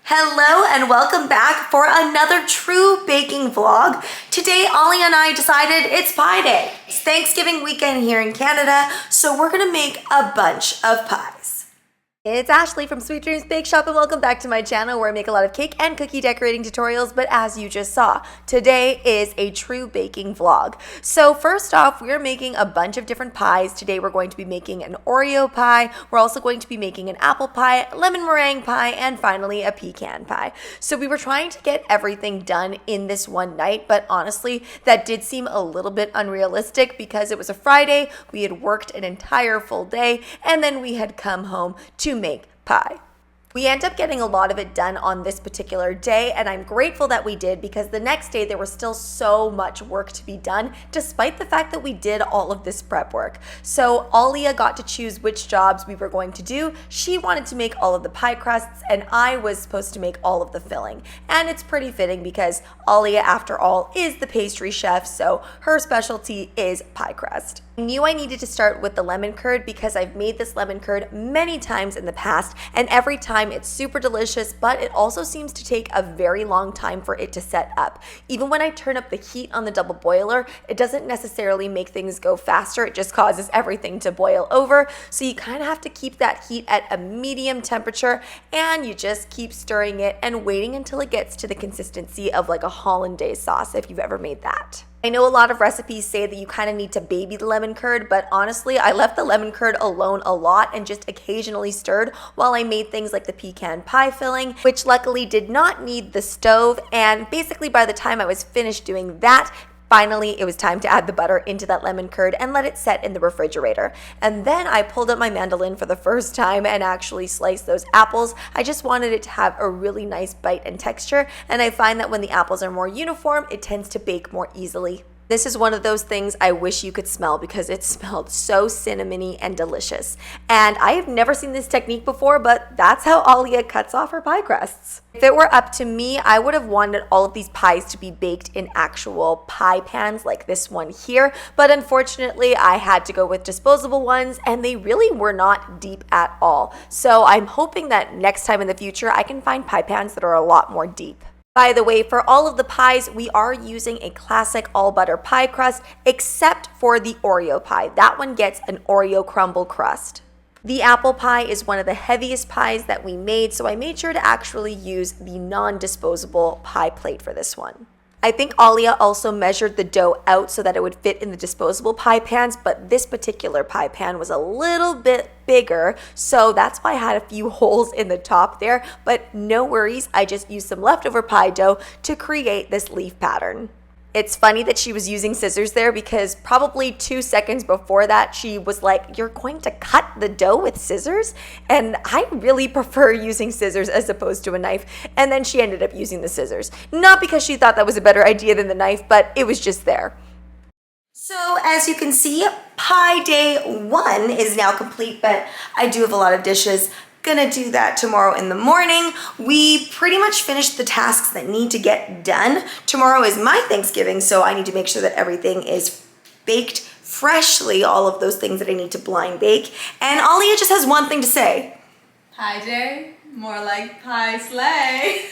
Hello and welcome back for another true baking vlog. Today, Ollie and I decided it's pie day. It's Thanksgiving weekend here in Canada, so we're gonna make a bunch of pies. It's Ashleigh from Sweet Dreams Bake Shop and welcome back to my channel where I make a lot of cake and cookie decorating tutorials, but as you just saw, today is a true baking vlog. So first off, we're making a bunch of different pies. Today we're going to be making an Oreo pie. We're also going to be making an apple pie, lemon meringue pie, and finally a pecan pie. So we were trying to get everything done in this one night, but honestly, that did seem a little bit unrealistic because it was a Friday, we had worked an entire full day, and then we had come home to make pie. We end up getting a lot of it done on this particular day, and I'm grateful that we did because the next day there was still so much work to be done despite the fact that we did all of this prep work. So Ollie got to choose which jobs we were going to do. She wanted to make all of the pie crusts and I was supposed to make all of the filling. And it's pretty fitting because Ollie, after all, is the pastry chef, so her specialty is pie crust. I knew I needed to start with the lemon curd because I've made this lemon curd many times in the past, and every time it's super delicious, but it also seems to take a very long time for it to set up. Even when I turn up the heat on the double boiler, it doesn't necessarily make things go faster, it just causes everything to boil over. So you kind of have to keep that heat at a medium temperature, and you just keep stirring it and waiting until it gets to the consistency of like a hollandaise sauce, if you've ever made that. I know a lot of recipes say that you kind of need to baby the lemon curd, but honestly, I left the lemon curd alone a lot and just occasionally stirred while I made things like the pecan pie filling, which luckily did not need the stove. And basically by the time I was finished doing that, finally, it was time to add the butter into that lemon curd and let it set in the refrigerator. And then I pulled out my mandolin for the first time and actually sliced those apples. I just wanted it to have a really nice bite and texture, and I find that when the apples are more uniform, it tends to bake more easily. This is one of those things I wish you could smell because it smelled so cinnamony and delicious. And I have never seen this technique before, but that's how Ollie cuts off her pie crusts. If it were up to me, I would have wanted all of these pies to be baked in actual pie pans like this one here, but unfortunately I had to go with disposable ones and they really were not deep at all. So I'm hoping that next time in the future I can find pie pans that are a lot more deep. By the way, for all of the pies, we are using a classic all butter pie crust, except for the Oreo pie. That one gets an Oreo crumble crust. The apple pie is one of the heaviest pies that we made, so I made sure to actually use the non-disposable pie plate for this one. I think Ollie also measured the dough out so that it would fit in the disposable pie pans, but this particular pie pan was a little bit bigger, so that's why I had a few holes in the top there, but no worries, I just used some leftover pie dough to create this leaf pattern. It's funny that she was using scissors there because probably 2 seconds before that, she was like, "You're going to cut the dough with scissors?" And I really prefer using scissors as opposed to a knife. And then she ended up using the scissors. Not because she thought that was a better idea than the knife, but it was just there. So as you can see, pie day 1 is now complete, but I do have a lot of dishes. Gonna do that tomorrow in the morning. We pretty much finished the tasks that need to get done. Tomorrow is my Thanksgiving, so I need to make sure that everything is baked freshly, all of those things that I need to blind bake. And Ollie just has one thing to say. Pie day, more like pie sleigh.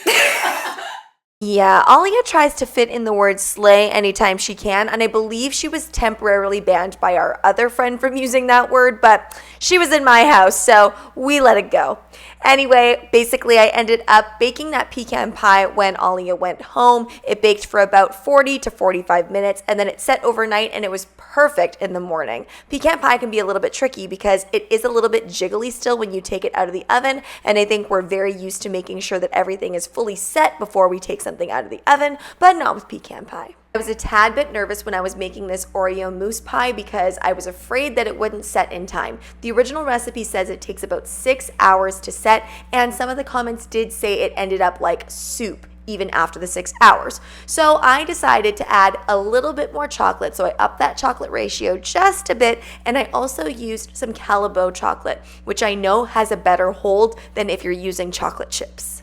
Yeah, Ollie tries to fit in the word slay anytime she can, and I believe she was temporarily banned by our other friend from using that word, but she was in my house, so we let it go. Anyway, basically I ended up baking that pecan pie when Ollie went home. It baked for about 40 to 45 minutes, and then it set overnight, and it was perfect in the morning. Pecan pie can be a little bit tricky because it is a little bit jiggly still when you take it out of the oven, and I think we're very used to making sure that everything is fully set before we take something out of the oven, but not with pecan pie. I was a tad bit nervous when I was making this Oreo mousse pie because I was afraid that it wouldn't set in time. The original recipe says it takes about 6 hours to set, and some of the comments did say it ended up like soup even after the 6 hours. So I decided to add a little bit more chocolate, so I upped that chocolate ratio just a bit, and I also used some Callebaut chocolate, which I know has a better hold than if you're using chocolate chips.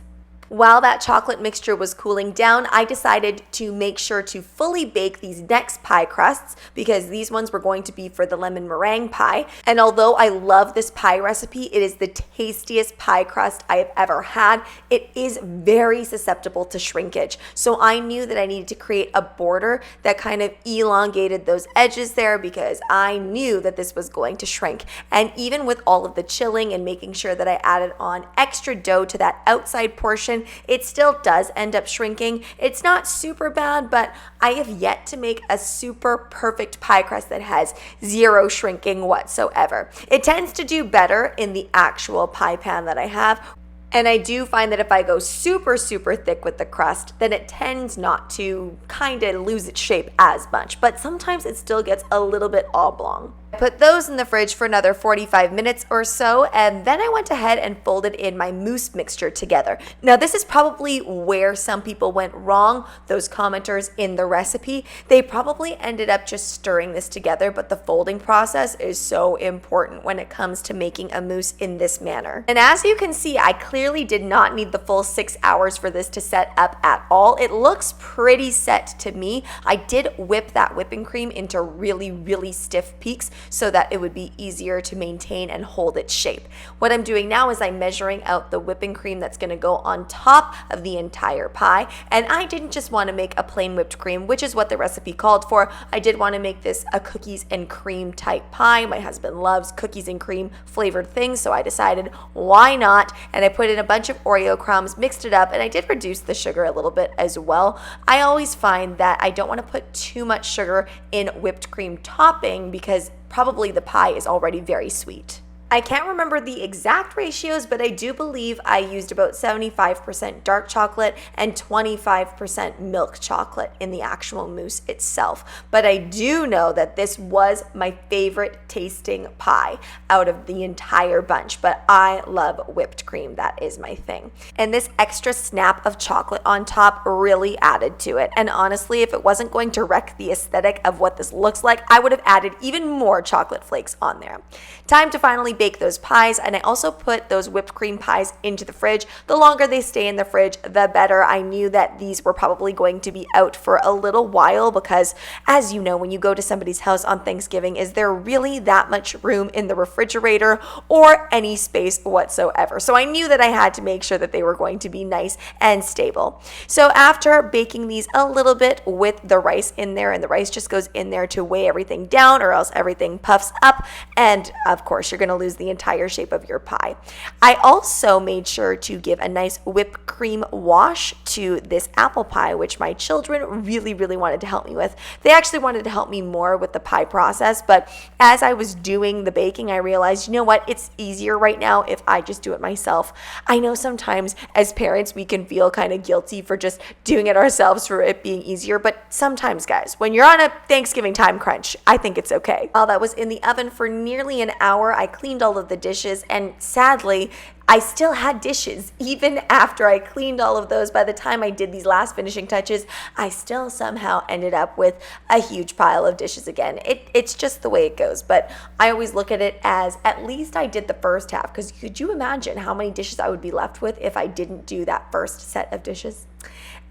While that chocolate mixture was cooling down, I decided to make sure to fully bake these next pie crusts because these ones were going to be for the lemon meringue pie. And although I love this pie recipe, it is the tastiest pie crust I have ever had. It is very susceptible to shrinkage. So I knew that I needed to create a border that kind of elongated those edges there because I knew that this was going to shrink. And even with all of the chilling and making sure that I added on extra dough to that outside portion, it still does end up shrinking. It's not super bad, but I have yet to make a super perfect pie crust that has zero shrinking whatsoever. It tends to do better in the actual pie pan that I have. And I do find that if I go super, super thick with the crust, then it tends not to kind of lose its shape as much. But sometimes it still gets a little bit oblong. I put those in the fridge for another 45 minutes or so, and then I went ahead and folded in my mousse mixture together. Now, this is probably where some people went wrong, those commenters in the recipe. They probably ended up just stirring this together, but the folding process is so important when it comes to making a mousse in this manner. And as you can see, I clearly did not need the full 6 hours for this to set up at all. It looks pretty set to me. I did whip that whipping cream into really, really stiff peaks so that it would be easier to maintain and hold its shape. What I'm doing now is I'm measuring out the whipping cream that's going to go on top of the entire pie. And I didn't just want to make a plain whipped cream, which is what the recipe called for. I did want to make this a cookies and cream type pie. My husband loves cookies and cream flavored things, so I decided why not? And I put in a bunch of Oreo crumbs, mixed it up, and I did reduce the sugar a little bit as well. I always find that I don't want to put too much sugar in whipped cream topping because probably the pie is already very sweet. I can't remember the exact ratios, but I do believe I used about 75% dark chocolate and 25% milk chocolate in the actual mousse itself. But I do know that this was my favorite tasting pie out of the entire bunch, but I love whipped cream. That is my thing. And this extra snap of chocolate on top really added to it. And honestly, if it wasn't going to wreck the aesthetic of what this looks like, I would have added even more chocolate flakes on there. Time to finally bake those pies, and I also put those whipped cream pies into the fridge. The longer they stay in the fridge, the better. I knew that these were probably going to be out for a little while because, as you know, when you go to somebody's house on Thanksgiving, is there really that much room in the refrigerator or any space whatsoever? So I knew that I had to make sure that they were going to be nice and stable. So after baking these a little bit with the rice in there, and the rice just goes in there to weigh everything down or else everything puffs up, and of course you're going to lose the entire shape of your pie. I also made sure to give a nice whipped cream wash to this apple pie, which my children really, really wanted to help me with. They actually wanted to help me more with the pie process, but as I was doing the baking, I realized, you know what, it's easier right now if I just do it myself. I know sometimes as parents, we can feel kind of guilty for just doing it ourselves for it being easier, but sometimes, guys, when you're on a Thanksgiving time crunch, I think it's okay. While that was in the oven for nearly an hour, I cleaned all of the dishes, and sadly, I still had dishes. Even after I cleaned all of those, by the time I did these last finishing touches, I still somehow ended up with a huge pile of dishes again. It's just the way it goes, but I always look at it as at least I did the first half, because could you imagine how many dishes I would be left with if I didn't do that first set of dishes?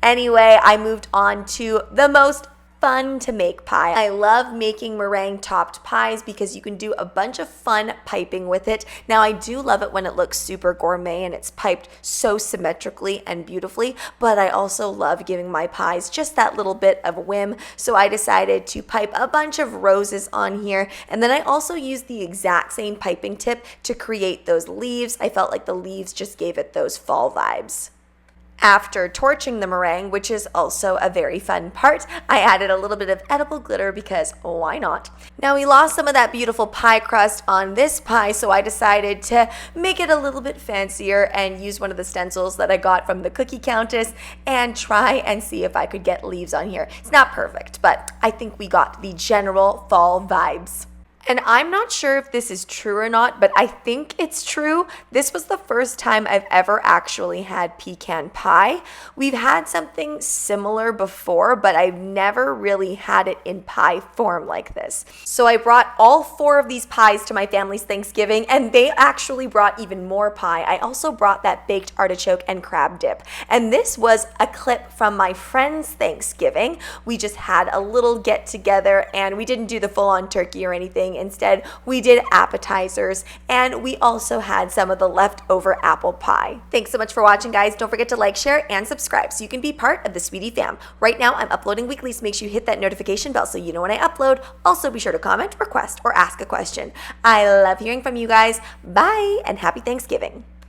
Anyway, I moved on to the most fun to make pie. I love making meringue topped pies because you can do a bunch of fun piping with it. Now, I do love it when it looks super gourmet and it's piped so symmetrically and beautifully, but I also love giving my pies just that little bit of whim. So I decided to pipe a bunch of roses on here, and then I also used the exact same piping tip to create those leaves. I felt like the leaves just gave it those fall vibes. After torching the meringue, which is also a very fun part, I added a little bit of edible glitter because why not? Now, we lost some of that beautiful pie crust on this pie, so I decided to make it a little bit fancier and use one of the stencils that I got from the Cookie Countess and try and see if I could get leaves on here. It's not perfect, but I think we got the general fall vibes. And I'm not sure if this is true or not, but I think it's true. This was the first time I've ever actually had pecan pie. We've had something similar before, but I've never really had it in pie form like this. So I brought all 4 of these pies to my family's Thanksgiving, and they actually brought even more pie. I also brought that baked artichoke and crab dip. And this was a clip from my friend's Thanksgiving. We just had a little get together, and we didn't do the full-on turkey or anything. Instead, we did appetizers, and we also had some of the leftover apple pie. Thanks so much for watching, guys. Don't forget to like, share, and subscribe so you can be part of the Sweetie fam. Right now, I'm uploading weekly, so make sure you hit that notification bell so you know when I upload. Also, be sure to comment, request, or ask a question. I love hearing from you guys. Bye, and happy Thanksgiving.